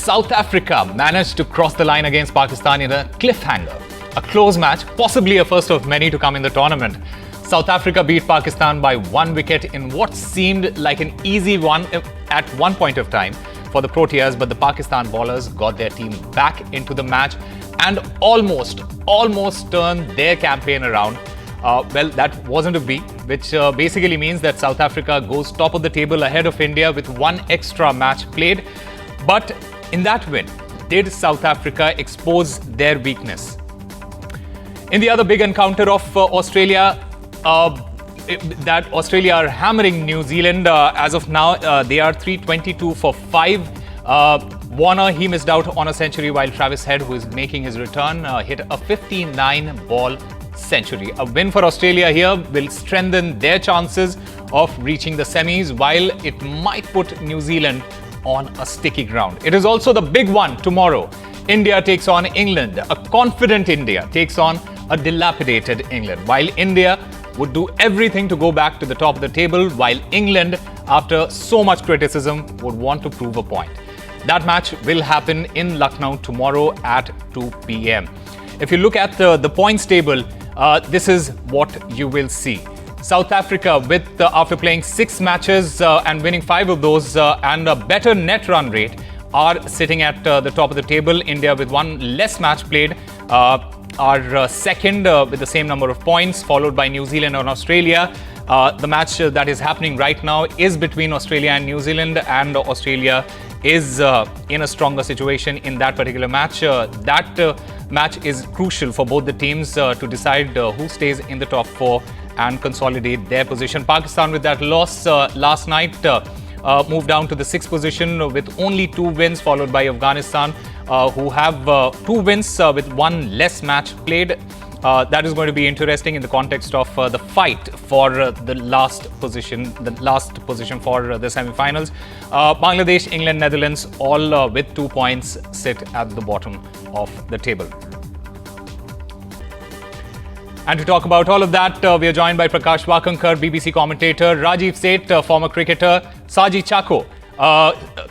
South Africa managed to cross the line against Pakistan in a cliffhanger. A close match, possibly a first of many to come in the tournament. South Africa beat Pakistan by 1 wicket in what seemed like an easy one at one point of time for the Proteas, but the Pakistan bowlers got their team back into the match and almost turned their campaign around. Well, that wasn't a B, which basically means that South Africa goes top of the table ahead of India with one extra match played. But in that win, did South Africa expose their weakness? In the other big encounter of Australia, that Australia are hammering New Zealand. As of now, they are 322 for 5. Warner, he missed out on a century, while Travis Head, who is making his return, hit a 59-ball century. A win for Australia here will strengthen their chances of reaching the semis, while it might put New Zealand on a sticky ground. It is also the big one tomorrow. India takes on England. A confident India takes on a dilapidated England, while India would do everything to go back to the top of the table, while England, after so much criticism, would want to prove a point. That match will happen in Lucknow tomorrow at 2 p.m. If you look at the points table, this is what you will see. South Africa, with after playing 6 matches and winning 5 of those and a better net run rate, are sitting at the top of the table. India, with 1 less match played, are second with the same number of points, followed by New Zealand and Australia. The match that is happening right now is between Australia and New Zealand, and Australia is in a stronger situation in that particular match. That match is crucial for both the teams to decide who stays in the top 4 and consolidate their position. Pakistan, with that loss last night, moved down to the 6th position with only 2 wins, followed by Afghanistan, who have 2 wins with 1 less match played. That is going to be interesting in the context of the fight for the last position for the semi-finals. Bangladesh, England, Netherlands, all with 2 points, sit at the bottom of the table. And to talk about all of that, we are joined by Prakash Wakankar, BBC commentator, Rajiv Seth, former cricketer, Saji Chako,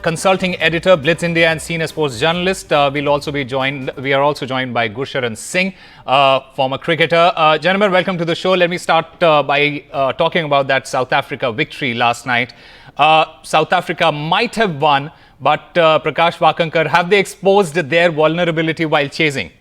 consulting editor, Blitz India, and senior sports journalist. We are also joined by Gursharan Singh, former cricketer. Gentlemen, welcome to the show. Let me start by talking about that South Africa victory last night. South Africa might have won, but Prakash Wakankar, have they exposed their vulnerability while chasing?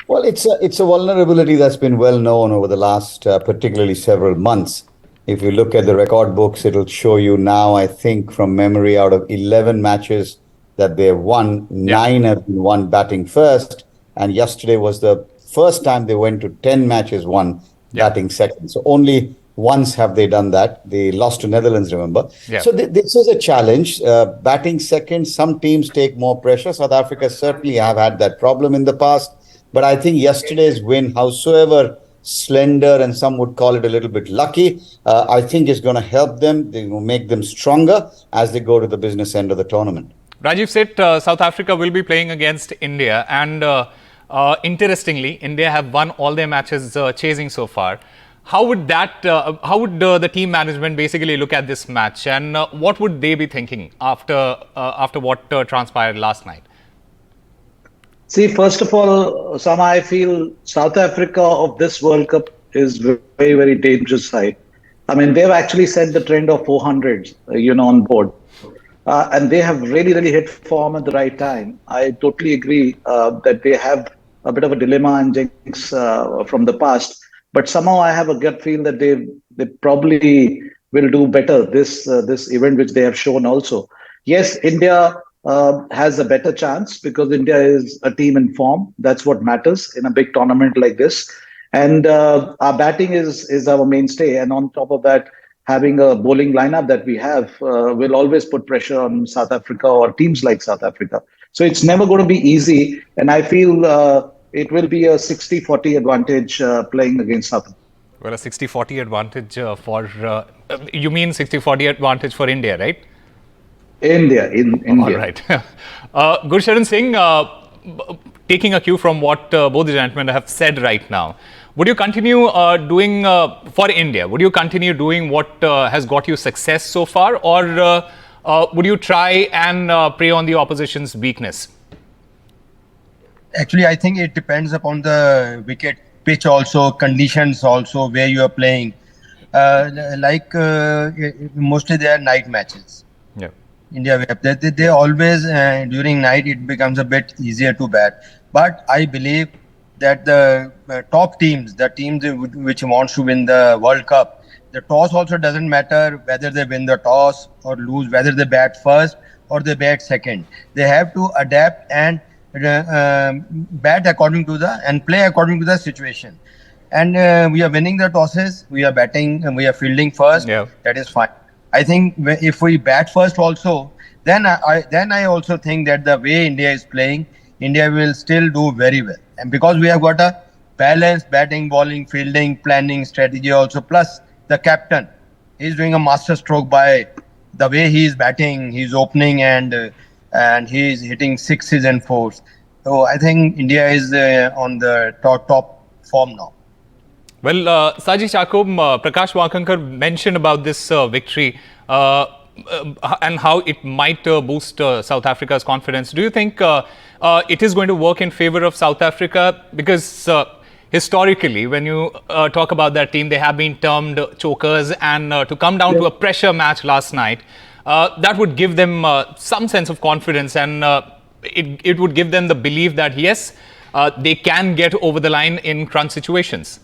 Well, it's a vulnerability that's been well known over the last particularly several months. If you look at the record books, it'll show you now, I think, from memory, out of 11 matches that they have won, 9 have been won batting first. And yesterday was the first time they went to 10 matches won batting second. So only once have they done that. They lost to Netherlands, remember? Yeah. So this is a challenge. Batting second, some teams take more pressure. South Africa certainly have had that problem in the past. But I think yesterday's win, howsoever slender, and some would call it a little bit lucky, I think is going to help them. They will make them stronger as they go to the business end of the tournament. Rajiv said South Africa will be playing against India, and interestingly, India have won all their matches chasing so far. How would the team management basically look at this match, and what would they be thinking after what transpired last night? See, first of all, Sama, I feel South Africa of this World Cup is very, very dangerous side. I mean, they've actually set the trend of 400s, on board. And they have really, really hit form at the right time. I totally agree that they have a bit of a dilemma and jinx from the past. But somehow I have a gut feel that they probably will do better this event, which they have shown also. Yes, India has a better chance because India is a team in form. That's what matters in a big tournament like this. And our batting is our mainstay. And on top of that, having a bowling lineup that we have will always put pressure on South Africa or teams like South Africa. So it's never going to be easy. And I feel it will be a 60-40 advantage playing against South Africa. Well, a 60-40 advantage you mean 60-40 advantage for India, right? India. All right. Gursharan Singh, taking a cue from what both the gentlemen have said right now, would you continue doing for India? Would you continue doing what has got you success so far, or would you try and prey on the opposition's weakness? Actually, I think it depends upon the wicket, pitch also, conditions also, where you are playing. Mostly they are night matches. Yeah. India, they always, during night, it becomes a bit easier to bat. But I believe that the top teams, the teams which wants to win the World Cup, the toss also doesn't matter whether they win the toss or lose, whether they bat first or they bat second. They have to adapt and bat according to and play according to the situation. And we are winning the tosses, we are batting, and we are fielding first. Yeah. That is fine. I think if we bat first also, then I also think that the way India is playing, India will still do very well. And because we have got a balanced batting, bowling, fielding, planning strategy also, plus the captain is doing a master stroke by the way he is batting, he's opening and he is hitting sixes and fours. So I think India is on the top form now. Well, Saji Chakum, Prakash Wakankar mentioned about this victory and how it might boost South Africa's confidence. Do you think it is going to work in favor of South Africa? Because historically, when you talk about that team, they have been termed chokers, and to come down to a pressure match last night, that would give them some sense of confidence, and it would give them the belief that, yes, they can get over the line in crunch situations.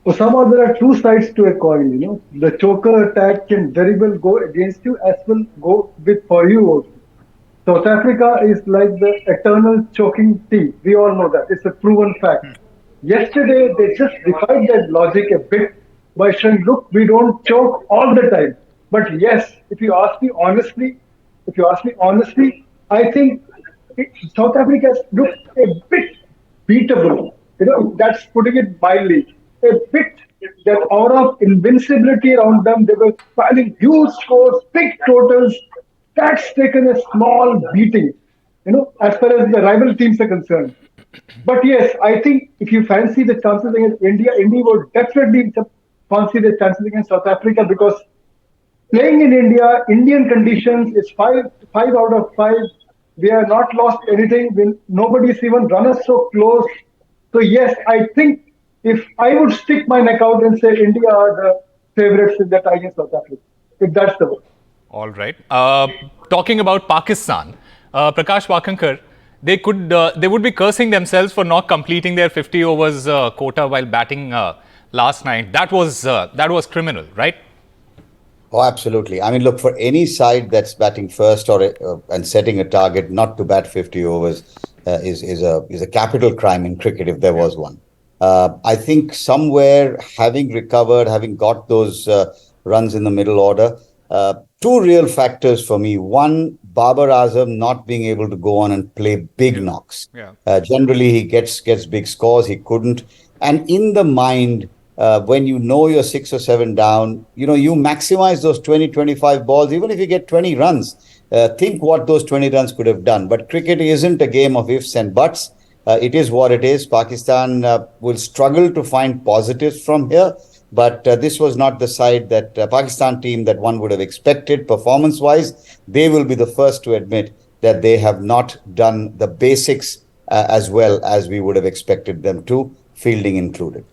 Osama, there are two sides to a coin, The choker attack can very well go against you as well go for you also. South Africa is like the eternal choking team. We all know that. It's a proven fact. Yesterday, they just defied that logic a bit by saying, look, we don't choke all the time. But yes, if you ask me honestly, I think South Africa looks a bit beatable. That's putting it mildly. A bit, that aura of invincibility around them. They were filing huge scores, big totals. That's taken a small beating, as far as the rival teams are concerned. But yes, I think if you fancy the chances against India would definitely fancy the chances against South Africa, because playing in India, Indian conditions, is 5 out of 5. We have not lost anything. Nobody's even run us so close. So yes, I think if I would stick my neck out and say India are the favorites in that against South Africa, if that's the one. All right. Talking about Pakistan, Prakash Wakankar, they would be cursing themselves for not completing their 50 overs quota while batting last night. That was criminal, right? Oh, absolutely. I mean, look, for any side that's batting first and setting a target not to bat 50 overs is a capital crime in cricket, if there was one. I think somewhere, having recovered, having got those runs in the middle order, two real factors for me. One, Babar Azam not being able to go on and play big knocks. Yeah. Generally, he gets big scores. He couldn't. And in the mind, when you're 6 or 7 down, you maximize those 20, 25 balls. Even if you get 20 runs, think what those 20 runs could have done. But cricket isn't a game of ifs and buts. It is what it is. Pakistan will struggle to find positives from here. But this was not the side that Pakistan team that one would have expected performance-wise. They will be the first to admit that they have not done the basics as well as we would have expected them to, fielding included.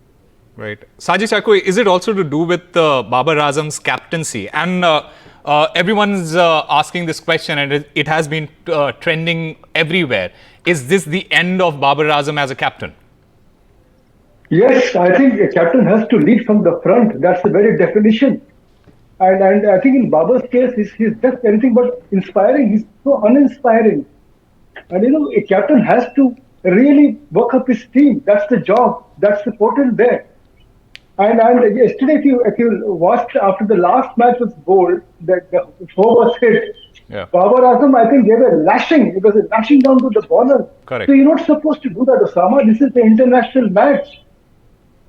Right. Saji Chakwe, is it also to do with Babar Azam's captaincy? And everyone's asking this question, and it has been trending everywhere. Is this the end of Babar Azam as a captain? Yes, I think a captain has to lead from the front. That's the very definition. And I think in Babar's case, he's just anything but inspiring. He's so uninspiring. And a captain has to really work up his team. That's the job. That's the portent there. And yesterday, if you watched after the last match was bowled, that the 4 was hit. Yeah. Babar Azam, I think they were lashing. It was a lashing down to the bowler. Correct. So you're not supposed to do that, Osama. This is the international match.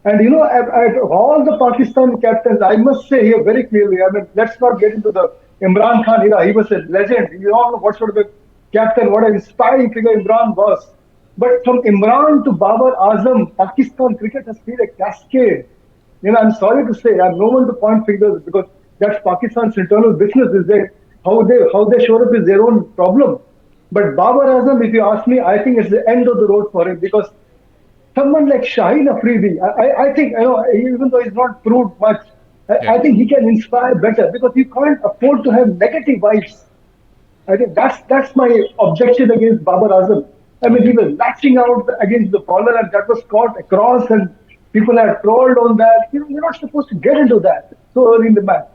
And all the Pakistan captains, I must say here very clearly, let's not get into the Imran Khan era. He was a legend. You all know what sort of a captain, what an inspiring figure Imran was. But from Imran to Babar Azam, Pakistan cricket has been a cascade. I'm sorry to say, I have no one to point fingers because That's Pakistan's internal business. Is that how they show up is their own problem. But Babar Azam, if you ask me, I think it's the end of the road for him, because someone like Shaheen Afridi, I think, even though he's not proved much, I think he can inspire better, because you can't afford to have negative vibes. I think that's my objection against Babar Azam. I mean, he was latching out against the bowler, and that was caught across, and people had trolled on that. You're not supposed to get into that so early in the match.